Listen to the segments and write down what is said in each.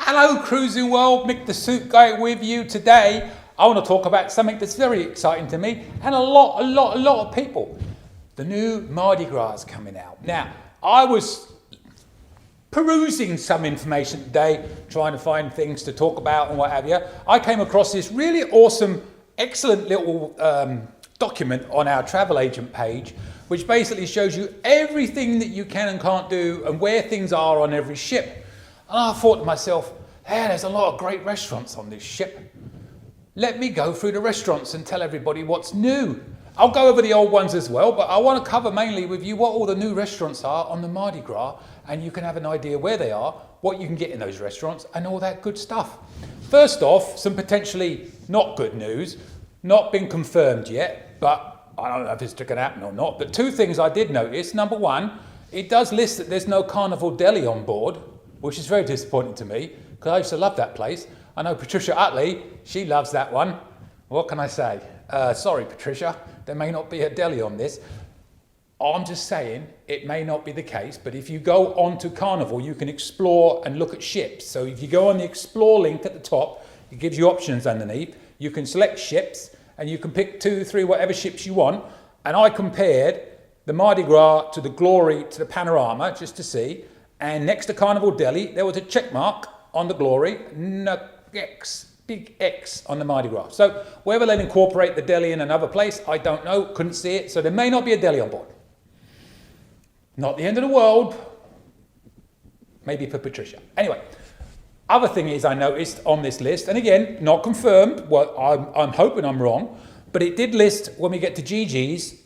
Hello cruising world, Mick the Suit Guy with you today. I want to talk about something that's very exciting to me and a lot of people. The new Mardi Gras is coming out. Now, I was perusing some information today, trying to find things to talk about and what have you. I came across this really awesome, excellent little document on our travel agent page, which basically shows you everything that you can and can't do and where things are on every ship. And I thought to myself, hey, there's a lot of great restaurants on this ship. Let me go through the restaurants and tell everybody what's new. I'll go over the old ones as well, but I want to cover mainly with you what all the new restaurants are on the Mardi Gras, and you can have an idea where they are, what you can get in those restaurants, and all that good stuff. First off, some potentially not good news, not been confirmed yet, but I don't know if it's going to happen or not. But two things I did notice. Number one, it does list that there's no Carnival Deli on board, which is very disappointing to me, because I used to love that place. I know Patricia Utley, she loves that one. What can I say? Sorry, Patricia, there may not be a deli on this. I'm just saying it may not be the case, but if you go onto Carnival, you can explore and look at ships. So if you go on the Explore link at the top, it gives you options underneath. You can select ships, and you can pick 2, 3, whatever ships you want. And I compared the Mardi Gras to the Glory to the Panorama, just to see. And next to Carnival Deli, there was a check mark on the Glory, big X on the Mardi Gras. So whether they'll incorporate the deli in another place, I don't know, couldn't see it. So there may not be a deli on board. Not the end of the world, maybe for Patricia. Anyway, other thing is I noticed on this list, and again, not confirmed, well, I'm hoping I'm wrong, but it did list when we get to Gigi's,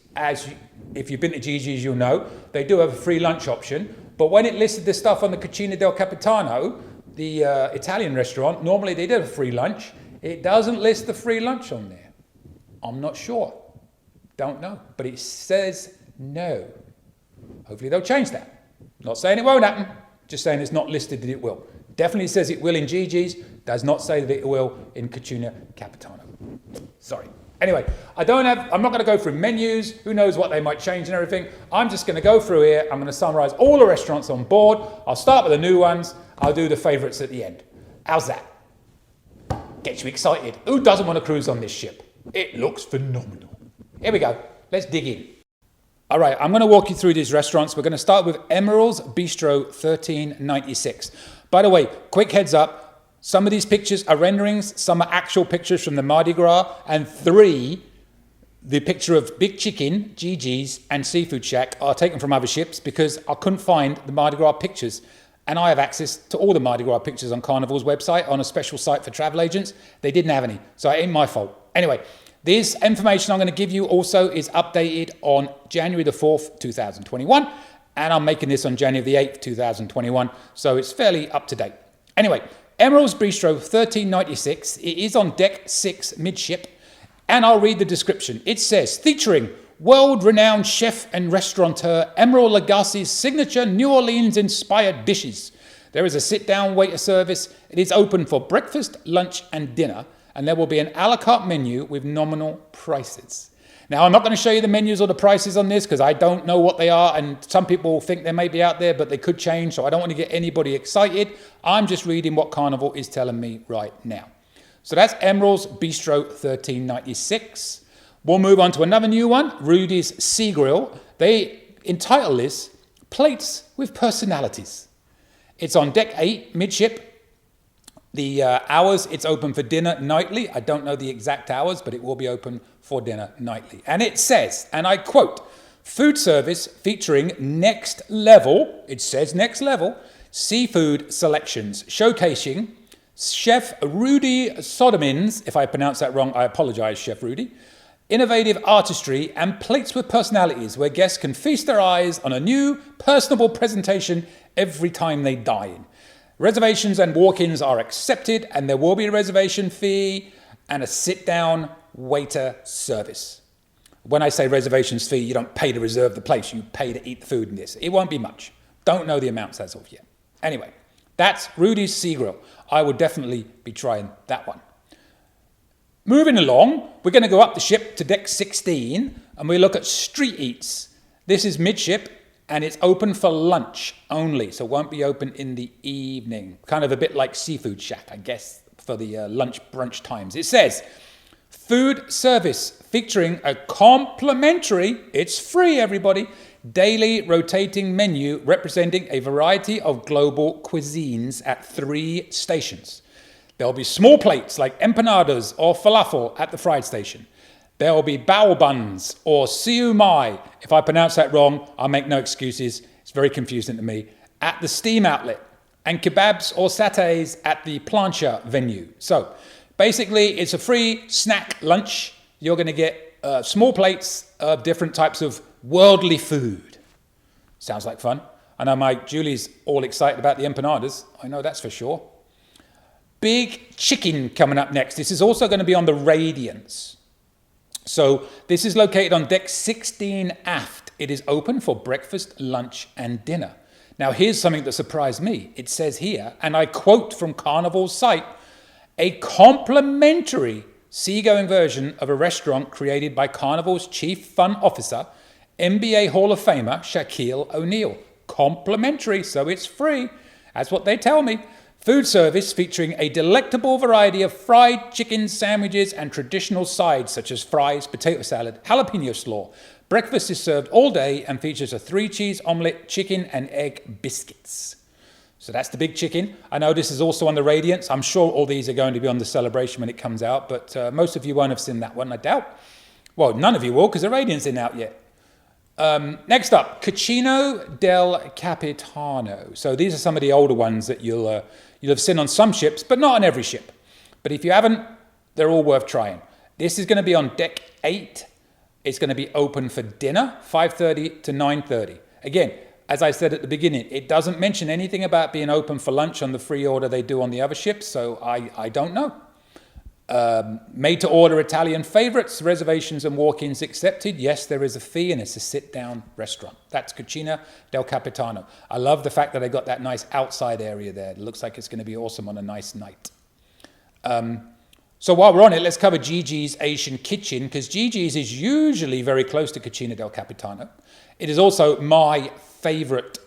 if you've been to Gigi's, you'll know, they do have a free lunch option. But when it listed the stuff on the Cucina del Capitano, the Italian restaurant, normally they did have a free lunch. It doesn't list the free lunch on there. I'm not sure. Don't know. But it says no. Hopefully they'll change that. Not saying it won't happen. Just saying it's not listed that it will. Definitely says it will in Gigi's. Does not say that it will in Cucina Capitano. Sorry. Anyway, I'm not going to go through menus. Who knows what they might change and everything. I'm just going to go through here. I'm going to summarize all the restaurants on board. I'll start with the new ones. I'll do the favorites at the end. How's that? Gets you excited. Who doesn't want to cruise on this ship? It looks phenomenal. Here we go. Let's dig in. All right, I'm going to walk you through these restaurants. We're going to start with Emerald's Bistro 1396. By the way, quick heads up. Some of these pictures are renderings, some are actual pictures from the Mardi Gras, and 3, the picture of Big Chicken, Gigi's, and Seafood Shack are taken from other ships because I couldn't find the Mardi Gras pictures. And I have access to all the Mardi Gras pictures on Carnival's website on a special site for travel agents. They didn't have any, so it ain't my fault. Anyway, this information I'm going to give you also is updated on January the 4th, 2021, and I'm making this on January the 8th, 2021, so it's fairly up to date. Anyway, Emerald's Bistro 1396, it is on deck 6 midship, and I'll read the description. It says, featuring world-renowned chef and restaurateur Emerald Lagasse's signature New Orleans-inspired dishes. There is a sit-down waiter service. It is open for breakfast, lunch, and dinner, and there will be an a la carte menu with nominal prices. Now, I'm not going to show you the menus or the prices on this because I don't know what they are, and some people think they may be out there, but they could change, so I don't want to get anybody excited. I'm just reading what Carnival is telling me right now. So that's Emerald's Bistro 1396. We'll move on to another new one, Rudy's Sea Grill. They entitle this Plates with Personalities. It's on deck 8, midship. The hours, it's open for dinner nightly. I don't know the exact hours, but it will be open for dinner nightly. And it says, and I quote, food service featuring next level, it says next level, seafood selections, showcasing Chef Rudy Sodomin's, if I pronounce that wrong, I apologize, Chef Rudy, innovative artistry and plates with personalities where guests can feast their eyes on a new, personable presentation every time they dine. Reservations and walk-ins are accepted, and there will be a reservation fee and a sit-down waiter service. When I say reservations fee, you don't pay to reserve the place, you pay to eat the food in this. It won't be much. Don't know the amounts as of yet. Anyway, that's Rudy's Sea Grill. I would definitely be trying that one. Moving along, we're going to go up the ship to deck 16, and we look at street eats. This is midship, and it's open for lunch only, so it won't be open in the evening. Kind of a bit like Seafood Shack, I guess, for the lunch brunch times. It says, food service featuring a complimentary, it's free everybody, daily rotating menu representing a variety of global cuisines at 3 stations. There'll be small plates like empanadas or falafel at the fried station. There will be bao buns or siu mai. If I pronounce that wrong, I'll make no excuses. It's very confusing to me. At the steam outlet, and kebabs or satays at the plancha venue. So basically, it's a free snack lunch. You're going to get small plates of different types of worldly food. Sounds like fun. I know my Julie's all excited about the empanadas. I know that's for sure. Big chicken coming up next. This is also going to be on the Radiance. So this is located on deck 16 aft. It is open for breakfast, lunch, and dinner. Now here's something that surprised me. It says here, and I quote from Carnival's site, a complimentary seagoing version of a restaurant created by Carnival's chief fun officer, NBA Hall of Famer Shaquille O'Neal. Complimentary, so it's free. That's what they tell me. Food service featuring a delectable variety of fried chicken sandwiches and traditional sides such as fries, potato salad, jalapeno slaw. Breakfast is served all day and features a 3-cheese omelette, chicken and egg biscuits. So that's the big chicken. I know this is also on the Radiance. I'm sure all these are going to be on the Celebration when it comes out, but most of you won't have seen that one, I doubt. Well, none of you will because the Radiance isn't out yet. Next up, Cucina del Capitano. So these are some of the older ones that you'll have seen on some ships, but not on every ship. But if you haven't, they're all worth trying. This is going to be on deck 8. It's going to be open for dinner, 5:30 to 9:30. Again, as I said at the beginning, it doesn't mention anything about being open for lunch on the free order they do on the other ships, so I don't know. Made to order Italian favorites, reservations and walk-ins accepted. Yes, there is a fee and it's a sit-down restaurant. That's Cucina del Capitano. I love the fact that they got that nice outside area there. It looks like it's going to be awesome on a nice night. So while we're on it, let's cover Gigi's Asian Kitchen, because Gigi's is usually very close to Cucina del Capitano. It is also my favorite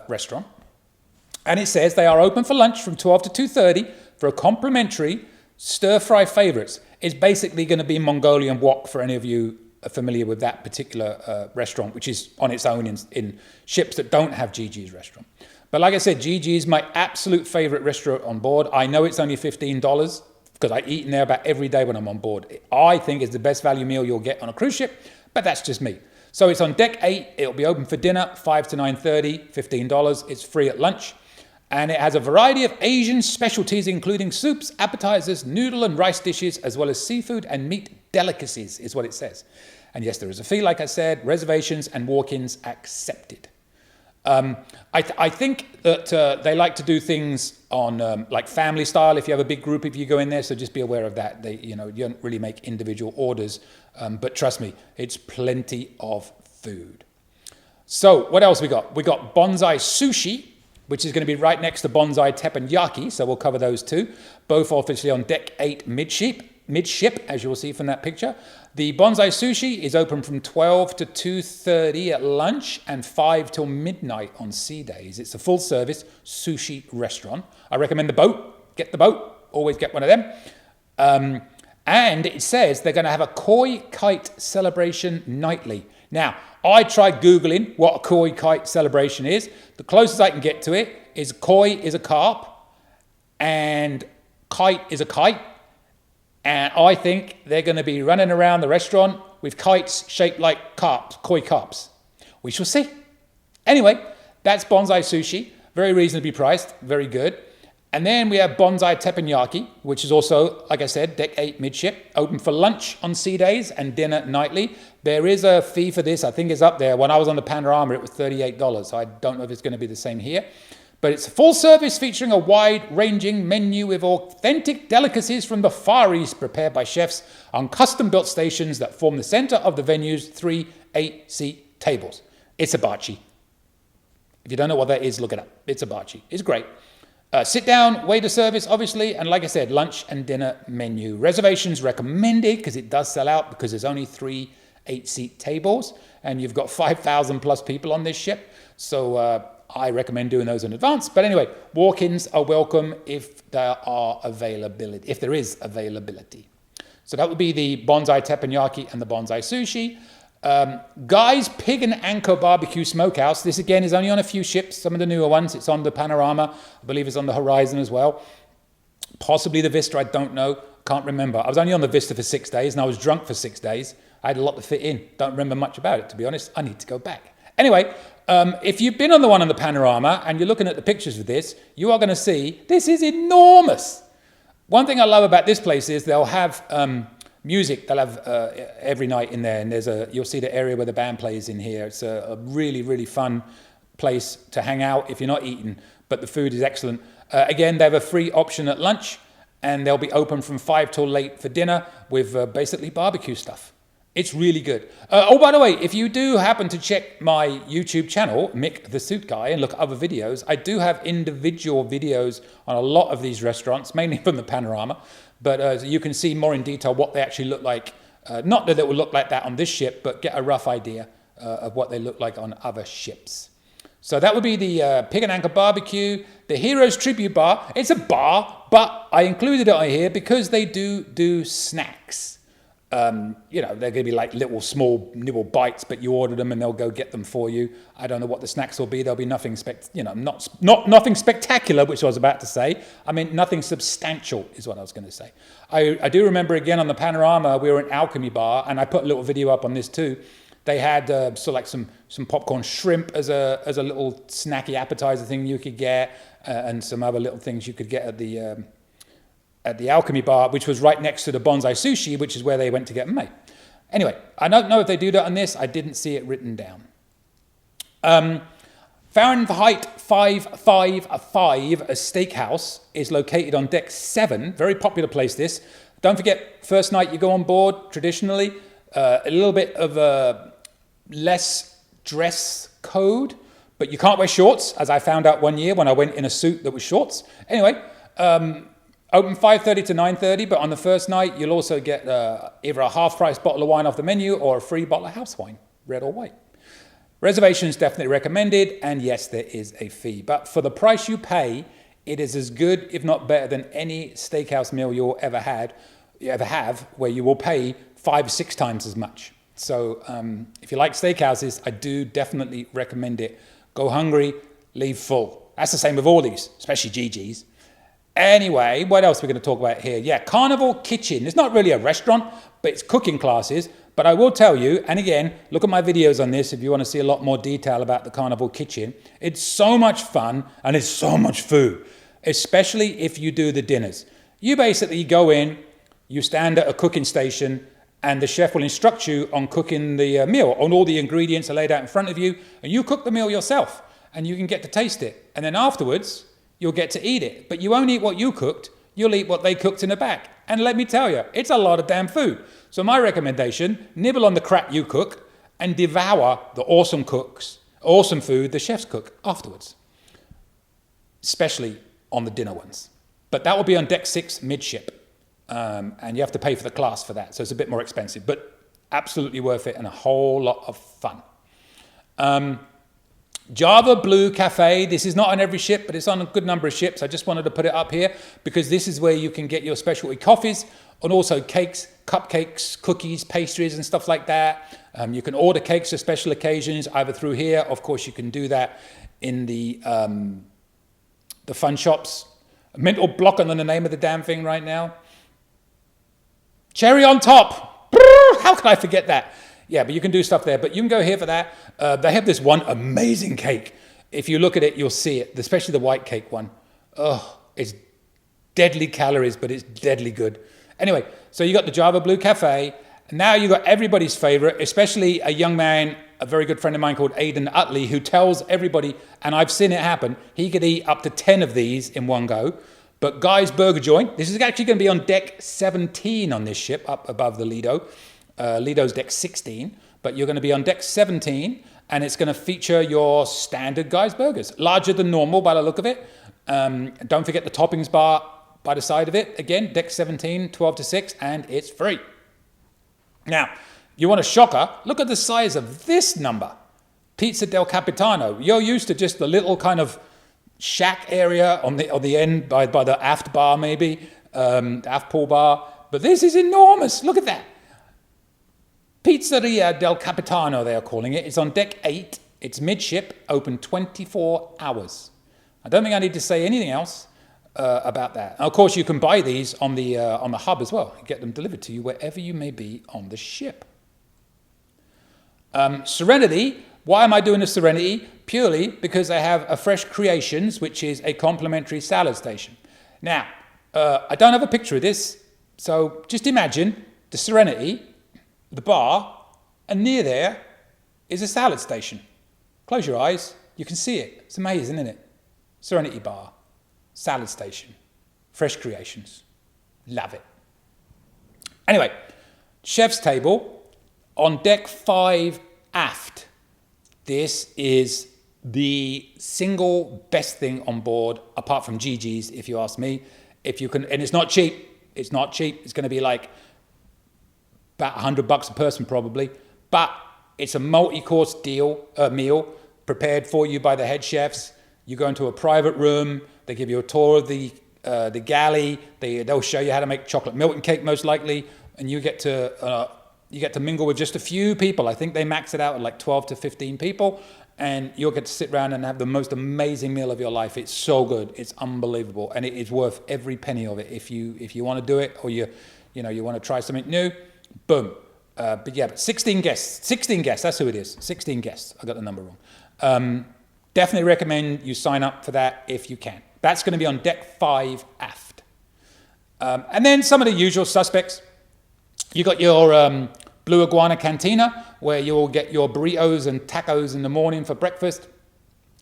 restaurant. And it says they are open for lunch from 12 to 2:30 for a complimentary stir-fry favorites. It's basically going to be Mongolian wok for any of you familiar with that particular restaurant, which is on its own in ships that don't have Gigi's restaurant. But like I said, Gigi's my absolute favorite restaurant on board. I know it's only $15 because I eat in there about every day when I'm on board. I think it's the best value meal you'll get on a cruise ship, but that's just me. So it's on deck 8. It'll be open for dinner, 5 to 9:30, $15. It's free at lunch. And it has a variety of Asian specialties, including soups, appetizers, noodle and rice dishes, as well as seafood and meat delicacies, is what it says. And yes, there is a fee, like I said, reservations and walk-ins accepted. I think that they like to do things on like family style. If you have a big group, if you go in there, so just be aware of that. You don't really make individual orders, but trust me, it's plenty of food. So what else we got? We got bonsai sushi, which is going to be right next to bonsai teppanyaki. So we'll cover those two, both obviously on deck 8 midship, as you'll see from that picture. The bonsai sushi is open from 12 to 2:30 at lunch and 5 till midnight on sea days. It's a full service sushi restaurant. I recommend the boat. Get the boat. Always get one of them. And it says they're going to have a koi kite celebration nightly. Now, I tried Googling what a koi kite celebration is. The closest I can get to it is koi is a carp and kite is a kite. And I think they're going to be running around the restaurant with kites shaped like carps, koi carps. We shall see. Anyway, that's bonsai sushi. Very reasonably priced. Very good. And then we have bonsai teppanyaki, which is also, like I said, deck 8 midship, open for lunch on sea days and dinner nightly. There is a fee for this. I think it's up there. When I was on the Panorama, it was $38. So I don't know if it's going to be the same here. But it's a full service featuring a wide-ranging menu with authentic delicacies from the Far East prepared by chefs on custom-built stations that form the center of the venue's 3 8-seat tables. It's a bachi. If you don't know what that is, look it up. It's a bachi. It's great. Sit down, waiter service, obviously, and like I said, lunch and dinner menu. Reservations recommended because it does sell out because there's only 3 8-seat tables, and you've got 5,000 plus people on this ship. So I recommend doing those in advance. But anyway, walk-ins are welcome if there is availability. So that would be the bonsai teppanyaki and the bonsai sushi. Guy's Pig and Anchor Barbecue Smokehouse. This again is only on a few ships, some of the newer ones. It's on the Panorama. I believe it's on the Horizon as well. Possibly the Vista, I don't know. Can't remember. I was only on the Vista for 6 days and I was drunk for 6 days. I had a lot to fit in. Don't remember much about it, to be honest. I need to go back. Anyway, if you've been on the one on the Panorama and you're looking at the pictures of this, you are going to see this is enormous. One thing I love about this place is they'll have music. They'll have every night in there, and you'll see the area where the band plays in here. It's a really, really fun place to hang out if you're not eating, but the food is excellent. Again, they have a free option at lunch, and they'll be open from 5 till late for dinner with basically barbecue stuff. It's really good. Oh, by the way, if you do happen to check my YouTube channel, Mick the Suit Guy, and look at other videos, I do have individual videos on a lot of these restaurants, mainly from the Panorama, but you can see more in detail what they actually look like. Not that it will look like that on this ship, but get a rough idea of what they look like on other ships. So that would be the Pig and Anchor Barbecue, the Heroes Tribute Bar. It's a bar, but I included it on here because they do snacks. They're going to be like little small nibble bites, but you order them and they'll go get them for you. I don't know what the snacks will be. There'll be nothing nothing spectacular, which I was about to say. I mean, nothing substantial is what I was going to say. I do remember again on the Panorama, we were in Alchemy Bar, and I put a little video up on this too. They had sort of like some popcorn shrimp as a little snacky appetizer thing you could get, and some other little things you could get at the Alchemy Bar, which was right next to the Bonsai Sushi, which is where they went to get them made. Anyway, I don't know if they do that on this. I didn't see it written down. Fahrenheit 555, a steakhouse, is located on deck 7. Very popular place, this. Don't forget, first night you go on board, traditionally, a little bit of a less dress code, but you can't wear shorts, as I found out one year when I went in a suit that was shorts. Anyway, open 5:30 to 9:30, but on the first night, you'll also get either a half-price bottle of wine off the menu or a free bottle of house wine, red or white. Reservations definitely recommended, and yes, there is a fee. But for the price you pay, it is as good, if not better, than any steakhouse meal you'll ever have, where you will pay 5-6 times as much. So if you like steakhouses, I do definitely recommend it. Go hungry, leave full. That's the same with all these, especially GG's. Anyway, what else are we going to talk about here? Yeah, Carnival Kitchen. It's not really a restaurant, but it's cooking classes. But I will tell you, and again, look at my videos on this if you want to see a lot more detail about the Carnival Kitchen. It's so much fun and it's so much food, especially if you do the dinners. You basically go in, you stand at a cooking station, and the chef will instruct you on cooking the meal, on all the ingredients are laid out in front of you, and you cook the meal yourself, and you can get to taste it. And then afterwards, you'll get to eat it. But you won't eat what you cooked, you'll eat what they cooked in the back. And let me tell you, it's a lot of damn food. So my recommendation, nibble on the crap you cook and devour the awesome food the chefs cook afterwards. Especially on the dinner ones. But that will be on deck 6 midship. And you have to pay for the class for that. So it's a bit more expensive, but absolutely worth it and a whole lot of fun. Java Blue Cafe. This is not on every ship, but it's on a good number of ships. I just wanted to put it up here because this is where you can get your specialty coffees and also cakes, cupcakes, cookies, pastries and stuff like that. You can order cakes for special occasions either through here. Of course, you can do that in the fun shops. A mental block on the name of the damn thing right now. Cherry on top. How could I forget that? Yeah, but you can do stuff there. But you can go here for that. They have this one amazing cake. If you look at it, you'll see it, especially the white cake one. Oh, it's deadly calories, but it's deadly good. Anyway, so you got the Java Blue Cafe. Now you got everybody's favorite, especially a young man, a very good friend of mine called Aidan Utley, who tells everybody, and I've seen it happen, he could eat up to 10 of these in one go. But Guy's Burger Joint, this is actually going to be on deck 17 on this ship, up above the Lido. Lido's deck 16, but you're going to be on deck 17, and it's going to feature your standard Guy's Burgers. Larger than normal by the look of it. Don't forget the toppings bar by the side of it. Again, deck 17, 12 to 6, and it's free. Now, you want a shocker? Look at the size of this number. Pizza del Capitano. You're used to just the little kind of shack area on the end by the aft bar maybe, aft pool bar. But this is enormous. Look at that. Pizzeria del Capitano, they are calling it. It's on deck 8. It's midship, open 24 hours. I don't think I need to say anything else about that. And of course, you can buy these on the hub as well. Get them delivered to you wherever you may be on the ship. Serenity. Why am I doing the Serenity? Purely because I have a Fresh Creations, which is a complimentary salad station. Now, I don't have a picture of this, so just imagine the Serenity, the bar, and near there is a salad station. Close your eyes, you can see it. It's amazing, isn't it? Serenity Bar, salad station, Fresh Creations. Love it. Anyway, chef's table on deck 5 aft. This is the single best thing on board, apart from GG's, if you ask me. If you can, and it's not cheap. It's not cheap. It's going to be like about $100 a person probably, but it's a multi-course meal prepared for you by the head chefs. You go into a private room. They give you a tour of the galley. They'll show you how to make chocolate Milton cake most likely, and you get to mingle with just a few people. I think they max it out at like 12 to 15 people, and you'll get to sit around and have the most amazing meal of your life. It's so good. It's unbelievable, and it is worth every penny of it. If you want to do it, or you want to try something new, boom. But 16 guests. 16 guests. That's who it is. 16 guests. I got the number wrong. Definitely recommend you sign up for that if you can. That's going to be on deck 5 aft. And then some of the usual suspects. You got your Blue Iguana Cantina, where you'll get your burritos and tacos in the morning for breakfast.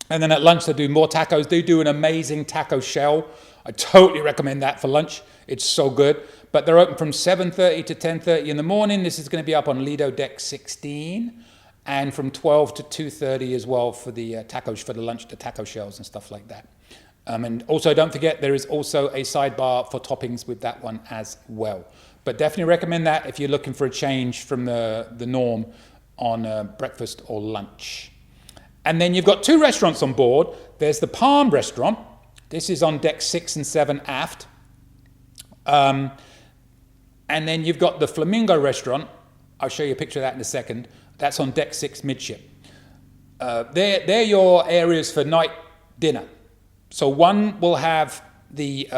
And then at lunch, they do more tacos. They do an amazing taco shell. I totally recommend that for lunch. It's so good. But they're open from 7:30 to 10:30 in the morning. This is going to be up on Lido Deck 16. And from 12 to 2:30 as well for the tacos, for the lunch, the taco shells and stuff like that. And also, don't forget, there is also a sidebar for toppings with that one as well. But definitely recommend that if you're looking for a change from the norm on breakfast or lunch. And then you've got 2 restaurants on board. There's the Palm Restaurant. This is on deck 6 and 7 aft. And then you've got the Flamingo Restaurant. I'll show you a picture of that in a second. That's on deck 6 midship. They're your areas for night dinner. So one will have the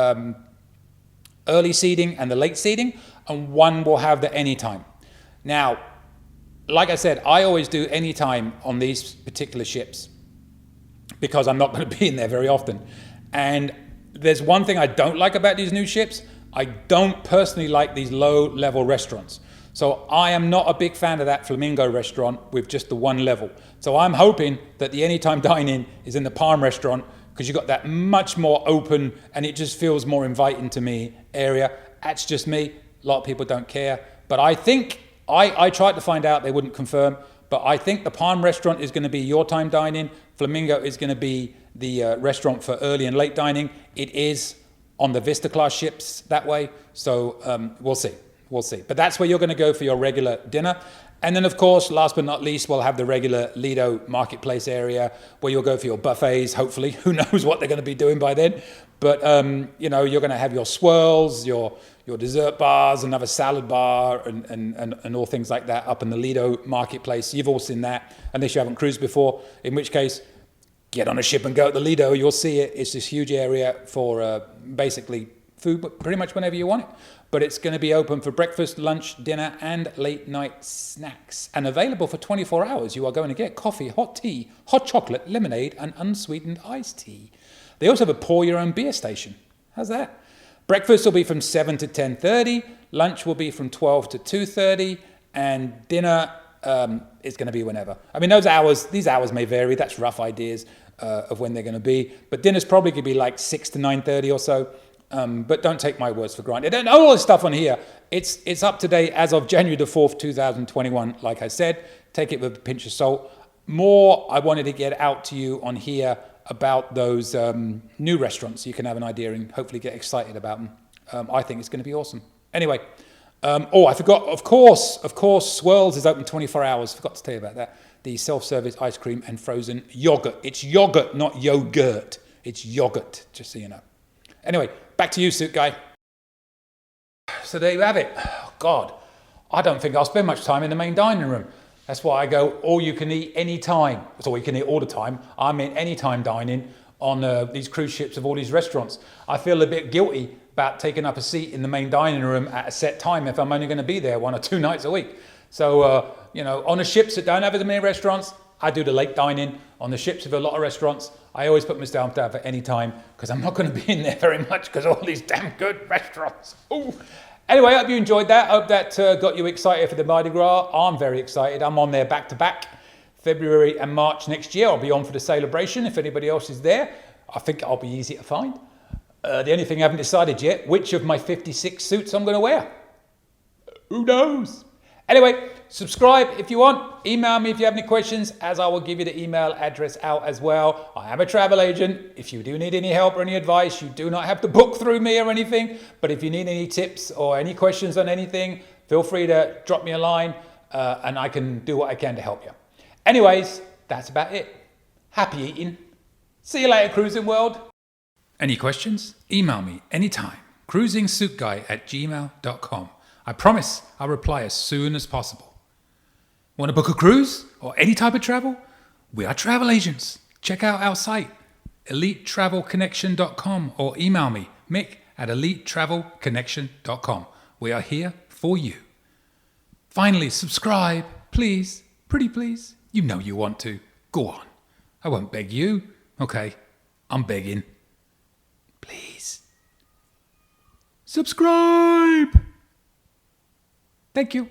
early seating and the late seating, and one will have the anytime. Now, like I said, I always do anytime on these particular ships because I'm not going to be in there very often. And there's one thing I don't like about these new ships. I don't personally like these low-level restaurants. So I am not a big fan of that Flamingo Restaurant with just the one level. So I'm hoping that the anytime dining is in the Palm Restaurant, because you've got that much more open and it just feels more inviting to me area. That's just me. A lot of people don't care. But I think, I tried to find out, they wouldn't confirm, but I think the Palm Restaurant is going to be your time dining. Flamingo is going to be the restaurant for early and late dining. It is on the Vista class ships that way. So we'll see. We'll see. But that's where you're going to go for your regular dinner. And then, of course, last but not least, we'll have the regular Lido marketplace area where you'll go for your buffets, hopefully. Who knows what they're going to be doing by then. But, you're going to have your swirls, your dessert bars, another salad bar, and all things like that up in the Lido marketplace. You've all seen that, unless you haven't cruised before, in which case, get on a ship and go to the Lido. You'll see it. It's this huge area for basically food, but pretty much whenever you want it. But it's going to be open for breakfast, lunch, dinner, and late night snacks. And available for 24 hours. You are going to get coffee, hot tea, hot chocolate, lemonade, and unsweetened iced tea. They also have a pour your own beer station. How's that? Breakfast will be from 7 to 10:30. Lunch will be from 12 to 2:30. And dinner is going to be whenever. I mean, these hours may vary. That's rough ideas of when they're going to be. But dinner's probably going to be like 6 to 9:30 or so. But don't take my words for granted. And all this stuff on here, it's up to date as of January the 4th, 2021. Like I said, take it with a pinch of salt. More I wanted to get out to you on here about those new restaurants. You can have an idea and hopefully get excited about them. I think it's going to be awesome. Anyway, I forgot, of course, Swirls is open 24 hours. Forgot to tell you about that. The self-service ice cream and frozen yogurt. It's yogurt, not yogurt. It's yogurt, just so you know. Anyway, back to you, Suit Guy. So there you have it. Oh, God, I don't think I'll spend much time in the main dining room. That's why I go all you can eat anytime. It's all you can eat all the time. I'm in anytime dining on these cruise ships of all these restaurants. I feel a bit guilty about taking up a seat in the main dining room at a set time if I'm only going to be there 1 or 2 nights a week. So, on the ships that don't have as many restaurants, I do the late dining. On the ships with a lot of restaurants, I always put myself down for any time because I'm not going to be in there very much because all these damn good restaurants. Ooh. Anyway, I hope you enjoyed that. I hope that got you excited for the Mardi Gras. I'm very excited. I'm on there back to back. February and March next year. I'll be on for the celebration if anybody else is there. I think I'll be easy to find. The only thing I haven't decided yet, which of my 56 suits I'm going to wear. Who knows? Anyway, subscribe if you want. Email me if you have any questions, as I will give you the email address out as well. I am a travel agent. If you do need any help or any advice, you do not have to book through me or anything. But if you need any tips or any questions on anything, feel free to drop me a line and I can do what I can to help you. Anyways, that's about it. Happy eating. See you later, Cruising World. Any questions? Email me anytime. cruisingsuitguy@gmail.com. I promise I'll reply as soon as possible. Want to book a cruise or any type of travel? We are travel agents. Check out our site, elitetravelconnection.com, or email me, mick@elitetravelconnection.com. We are here for you. Finally, subscribe, please. Pretty please. You know you want to. Go on. I won't beg you. Okay, I'm begging. Please. Subscribe. Thank you.